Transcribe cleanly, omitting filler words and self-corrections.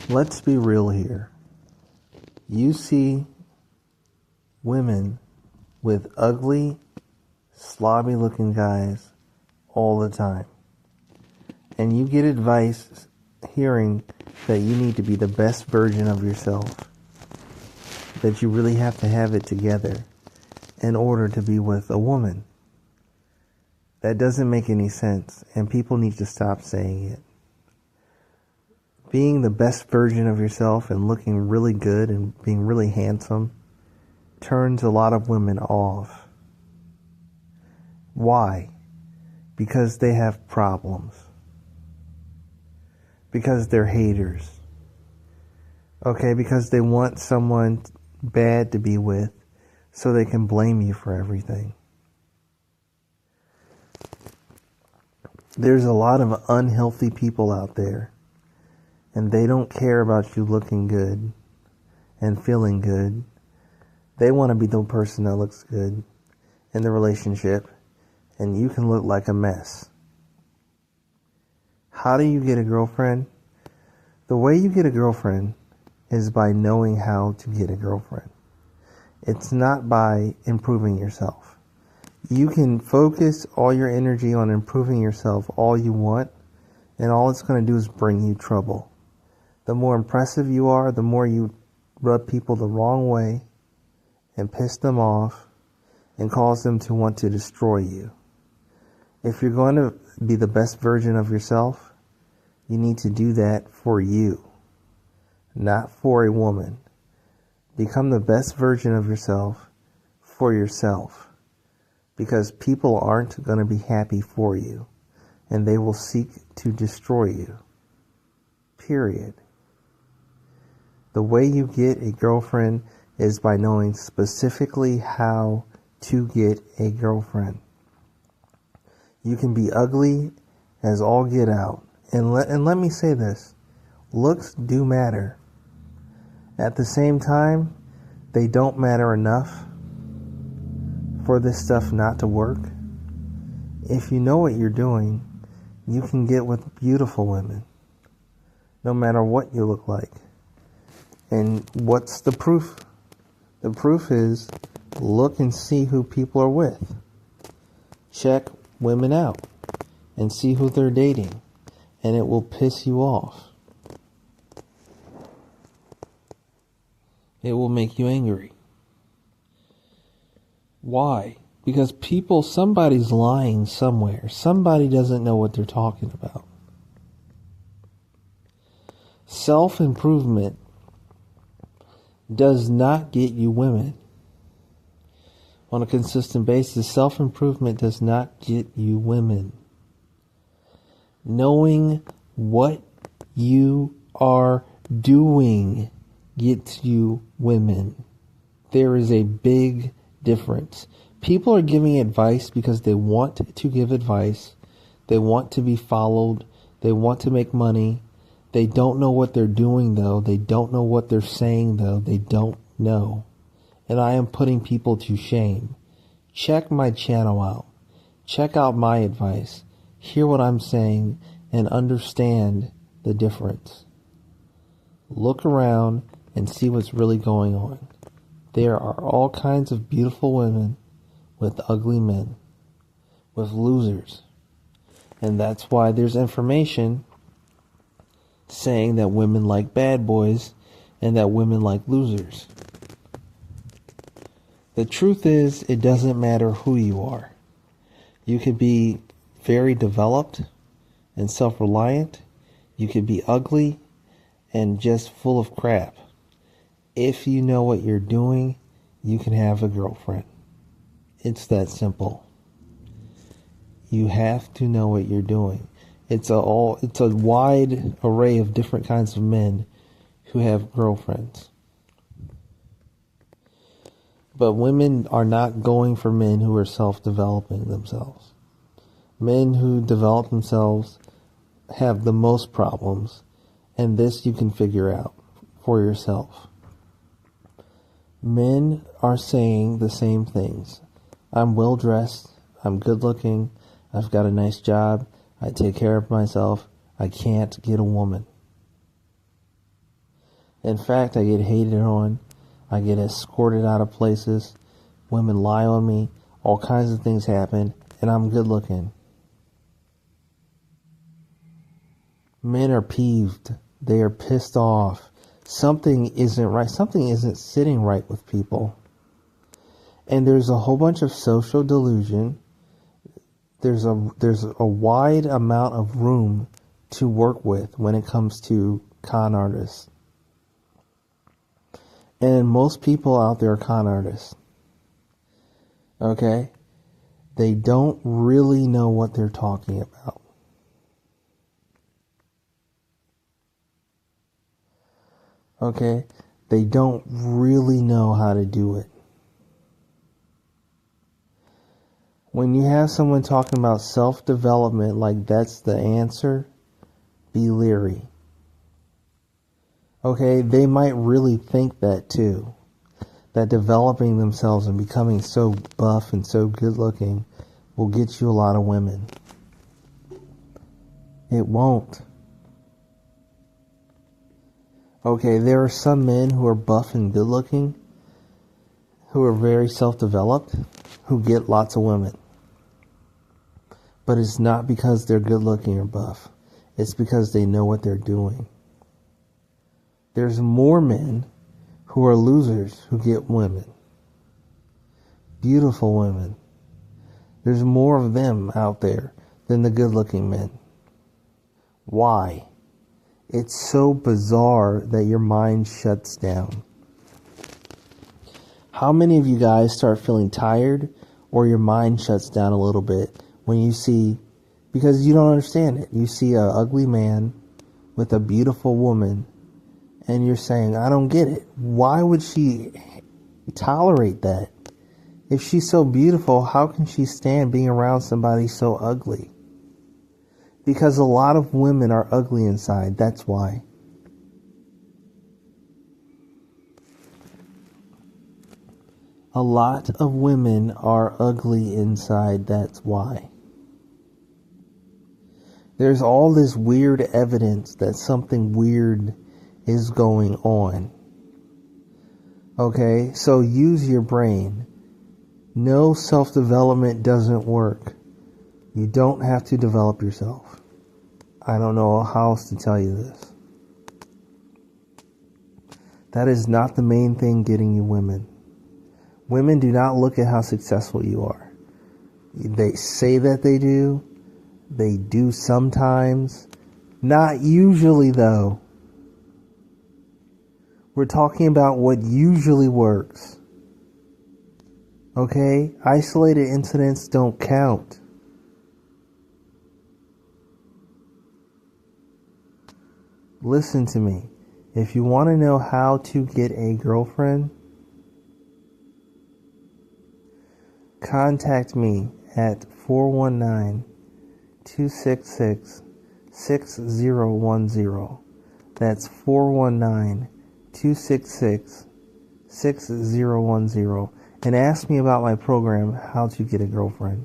Let's be real here. You see women with ugly, slobby looking guys all the time. And you get advice hearing that you need to be the best version of yourself. That you really have to have it together in order to be with a woman. That doesn't make any sense, and people need to stop saying it. Being the best version of yourself and looking really good and being really handsome turns a lot of women off. Why? Because they have problems. Because they're haters. Okay, because they want someone bad to be with so they can blame you for everything. There's a lot of unhealthy people out there, and they don't care about you looking good and feeling good. They want to be the person that looks good in the relationship, and you can look like a mess. How do you get a girlfriend? The way you get a girlfriend is by knowing how to get a girlfriend. It's not by improving yourself. You can focus all your energy on improving yourself all you want, and all it's going to do is bring you trouble. The more impressive you are, the more you rub people the wrong way and piss them off and cause them to want to destroy you. If you're going to be the best version of yourself, you need to do that for you, not for a woman. Become the best version of yourself for yourself. Because people aren't going to be happy for you, and they will seek to destroy you. Period. The way you get a girlfriend is by knowing specifically how to get a girlfriend. You can be ugly as all get out. And let me say this. Looks do matter. At the same time, they don't matter enough for this stuff not to work. If you know what you're doing, you can get with beautiful women, no matter what you look like. And what's the proof? The proof is look and see who people are with. Check women out and see who they're dating, and it will piss you off. It will make you angry. Why? Because somebody's lying somewhere. Somebody doesn't know what they're talking about. Self-improvement does not get you women. On a consistent basis, self-improvement does not get you women. Knowing what you are doing gets you women. There is a big difference. People are giving advice because they want to give advice. They want to be followed. They want to make money. They don't know what they're doing, though. They don't know what they're saying, though. They don't know. And I am putting people to shame. Check my channel out. Check out my advice. Hear what I'm saying and understand the difference. Look around and see what's really going on. There are all kinds of beautiful women with ugly men, with losers. And that's why there's information saying that women like bad boys and that women like losers. The truth is, it doesn't matter who you are. You could be very developed and self-reliant. You could be ugly and just full of crap. If you know what you're doing, you can have a girlfriend. It's that simple. You have to know what you're doing. It's a wide array of different kinds of men who have girlfriends. But women are not going for men who are self-developing themselves. Men who develop themselves have the most problems, and this you can figure out for yourself. Men are saying the same things. I'm well dressed, I'm good looking, I've got a nice job, I take care of myself, I can't get a woman. In fact, I get hated on. I get escorted out of places. Women lie on me. All kinds of things happen. And I'm good looking. Men are peeved. They are pissed off. Something isn't right. Something isn't sitting right with people. And there's a whole bunch of social delusion. There's a wide amount of room to work with when it comes to con artists. And most people out there are con artists. Okay? They don't really know what they're talking about. Okay? They don't really know how to do it. When you have someone talking about self-development like that's the answer, be leery. Okay? They might really think that too. That developing themselves and becoming so buff and so good looking will get you a lot of women. It won't. Okay, there are some men who are buff and good looking, who are very self-developed, who get lots of women. But it's not because they're good looking or buff. It's because they know what they're doing. There's more men who are losers who get women. Beautiful women. There's more of them out there than the good-looking men. Why? It's so bizarre that your mind shuts down. How many of you guys start feeling tired or your mind shuts down a little bit when you see, because you don't understand it, you see an ugly man with a beautiful woman and you're saying, I don't get it. Why would she tolerate that? If she's so beautiful, how can she stand being around somebody so ugly? Because a lot of women are ugly inside. That's why. A lot of women are ugly inside. That's why. There's all this weird evidence that something weird is going on. Okay, so use your brain. No, self-development doesn't work. You don't have to develop yourself. I don't know how else to tell you this. That is not the main thing getting you women. Women do not look at how successful you are. They say that they do. They do sometimes. Not usually, though. We're talking about what usually works. Okay? Isolated incidents don't count. Listen to me. If you want to know how to get a girlfriend, contact me at 419-266-6010. That's 419-266-6010. And ask me about my program, How to Get a Girlfriend.